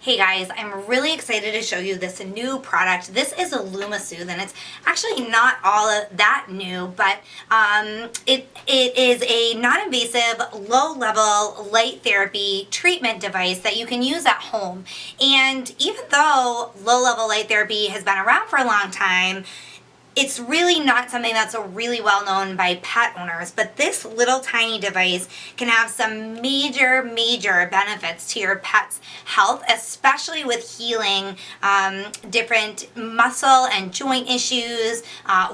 Hey guys, I'm really excited to show you this new product. This is a LumaSoothe, and it's actually not all that new, but it is a non-invasive, low-level light therapy treatment device that you can use at home. And even though low-level light therapy has been around for a long time, it's really not something that's really well known by pet owners, but this little tiny device can have some major benefits to your pet's health, especially with healing different muscle and joint issues,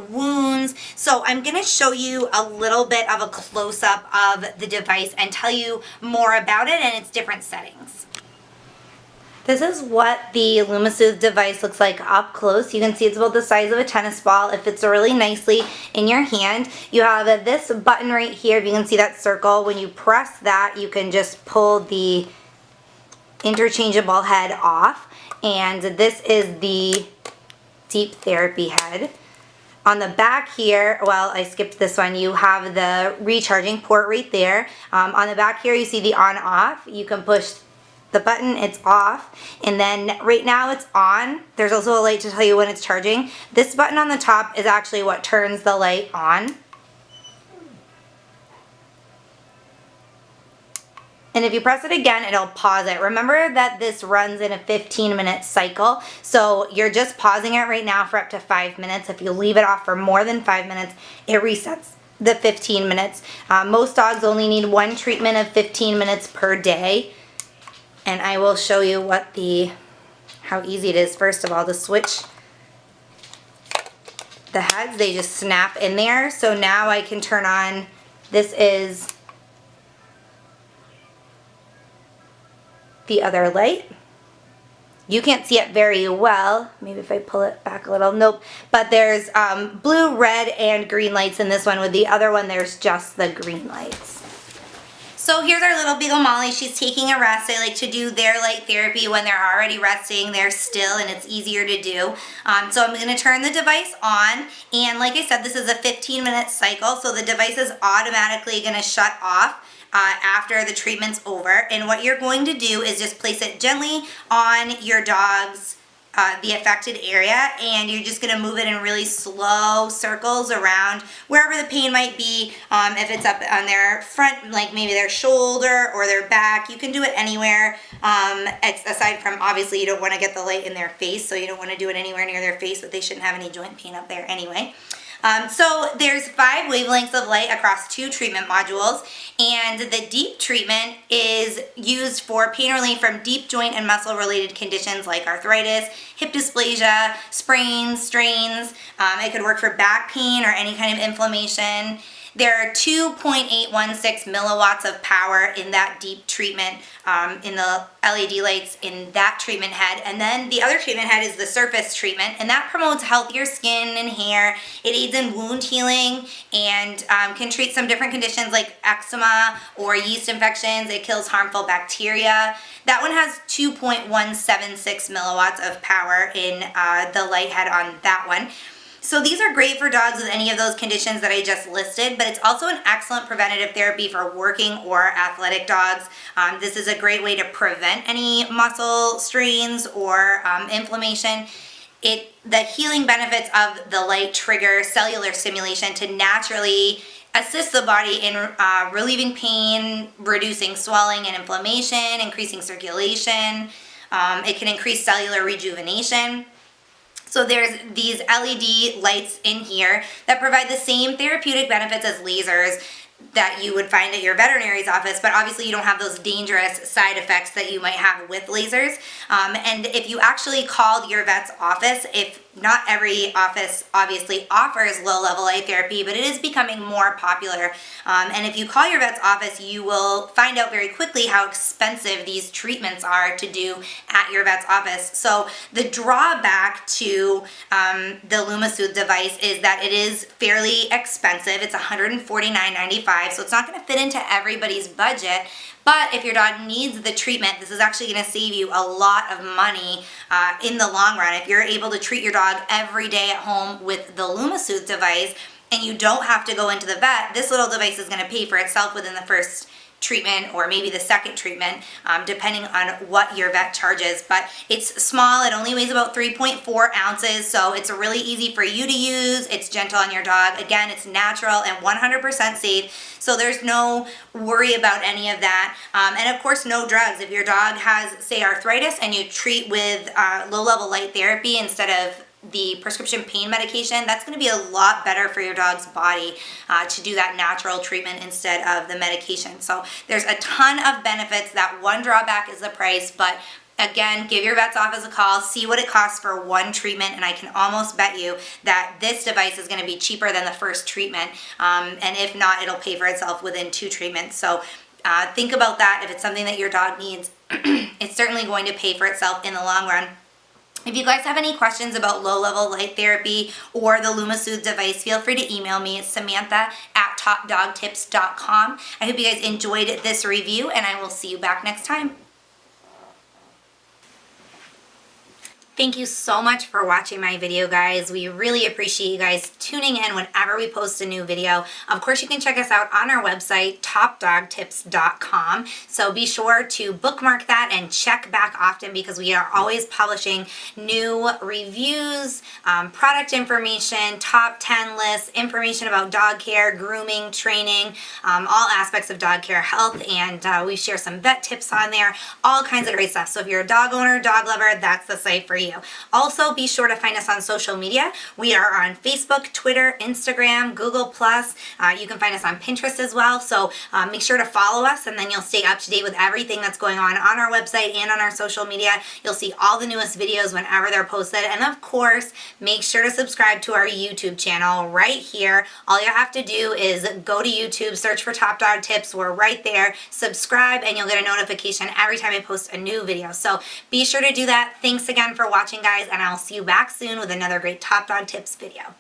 wounds. So I'm going to show you a little bit of a close-up of the device and tell you more about it and its different settings. This is what the LumaSoothe device looks like up close. You can see it's about the size of a tennis ball. It fits really nicely in your hand. You have this button right here. If you can see that circle, when you press that, you can just pull the interchangeable head off. And this is the deep therapy head. On the back here, well, I skipped this one, you have the recharging port right there. On the back here, you see the on-off. You can push the button, it's off, and then right now it's on. There's also a light to tell you when it's charging. This button on the top is actually what turns the light on. And if you press it again, it'll pause it. Remember that this runs in a 15-minute cycle, so you're just pausing it right now for up to 5 minutes. If you leave it off for more than 5 minutes, it resets the 15 minutes. Most dogs only need one treatment of 15 minutes per day. And I will show you how easy it is, first of all, to switch the heads. They just snap in there. So now I can turn on, this is the other light. You can't see it very well. Maybe if I pull it back a little, nope. But there's blue, red, and green lights in this one. With the other one, there's just the green lights. So here's our little Beagle Molly. She's taking a rest. I like to do their light therapy when they're already resting. They're still, and it's easier to do. So I'm going to turn the device on, and like I said, this is a 15-minute cycle, so the device is automatically going to shut off after the treatment's over. And what you're going to do is just place it gently on your dog's the affected area, and you're just going to move it in really slow circles around wherever the pain might be. If it's up on their front, like maybe their shoulder or their back, you can do it anywhere. Aside from, obviously, you don't want to get the light in their face, so you don't want to do it anywhere near their face, but they shouldn't have any joint pain up there anyway. So there's 5 wavelengths of light across 2 treatment modules, and the deep treatment is used for pain relief from deep joint and muscle related conditions like arthritis, hip dysplasia, sprains, strains. It could work for back pain or any kind of inflammation. There are 2.816 milliwatts of power in that deep treatment, in the LED lights in that treatment head. And then the other treatment head is the surface treatment, and that promotes healthier skin and hair. It aids in wound healing and can treat some different conditions like eczema or yeast infections. It kills harmful bacteria. That one has 2.176 milliwatts of power in the light head on that one. So these are great for dogs with any of those conditions that I just listed, but it's also an excellent preventative therapy for working or athletic dogs. This is a great way to prevent any muscle strains or inflammation. The healing benefits of the light trigger cellular stimulation to naturally assist the body in relieving pain, reducing swelling and inflammation, increasing circulation. It can increase cellular rejuvenation. So there's these LED lights in here that provide the same therapeutic benefits as lasers that you would find at your veterinary's office, but obviously you don't have those dangerous side effects that you might have with lasers. And if you actually called your vet's office, if not every office obviously offers low-level light therapy, but it is becoming more popular. And if you call your vet's office, you will find out very quickly how expensive these treatments are to do at your vet's office. So the drawback to the LumaSoothe device is that it is fairly expensive. It's $149.95, so it's not going to fit into everybody's budget. But if your dog needs the treatment, this is actually going to save you a lot of money in the long run. If you're able to treat your dog every day at home with the LumaSoothe device and you don't have to go into the vet, this little device is going to pay for itself within the first treatment or maybe the second treatment, depending on what your vet charges. But it's small, it only weighs about 3.4 ounces, so it's really easy for you to use. It's gentle on your dog. Again, it's natural and 100% safe, so there's no worry about any of that. And of course, no drugs. If your dog has, say, arthritis and you treat with low-level light therapy instead of the prescription pain medication, that's going to be a lot better for your dog's body to do that natural treatment instead of the medication. So there's a ton of benefits. That one drawback is the price, but again, give your vet's office a call, see what it costs for one treatment, and I can almost bet you that this device is going to be cheaper than the first treatment, and if not, it'll pay for itself within 2 treatments. So think about that. If it's something that your dog needs, it's certainly going to pay for itself in the long run. If you guys have any questions about low-level light therapy or the LumaSoothe device, feel free to email me. It's Samantha@topdogtips.com. I hope you guys enjoyed this review, and I will see you back next time. Thank you so much for watching my video, guys. We really appreciate you guys tuning in whenever we post a new video. Of course, you can check us out on our website, topdogtips.com. So be sure to bookmark that and check back often, because we are always publishing new reviews, product information, top 10 lists, information about dog care, grooming, training, all aspects of dog care, health, and we share some vet tips on there, all kinds of great stuff. So if you're a dog owner, dog lover, that's the site for you. Also, be sure to find us on social media. We are on Facebook, Twitter, Instagram, Google+. You can find us on Pinterest as well. So make sure to follow us, and then you'll stay up to date with everything that's going on our website and on our social media. You'll see all the newest videos whenever they're posted. And of course, make sure to subscribe to our YouTube channel right here. All you have to do is go to YouTube, search for Top Dog Tips. We're right there. Subscribe, and you'll get a notification every time I post a new video. So be sure to do that. Thanks again for watching, guys, and I'll see you back soon with another great Top Dog Tips video.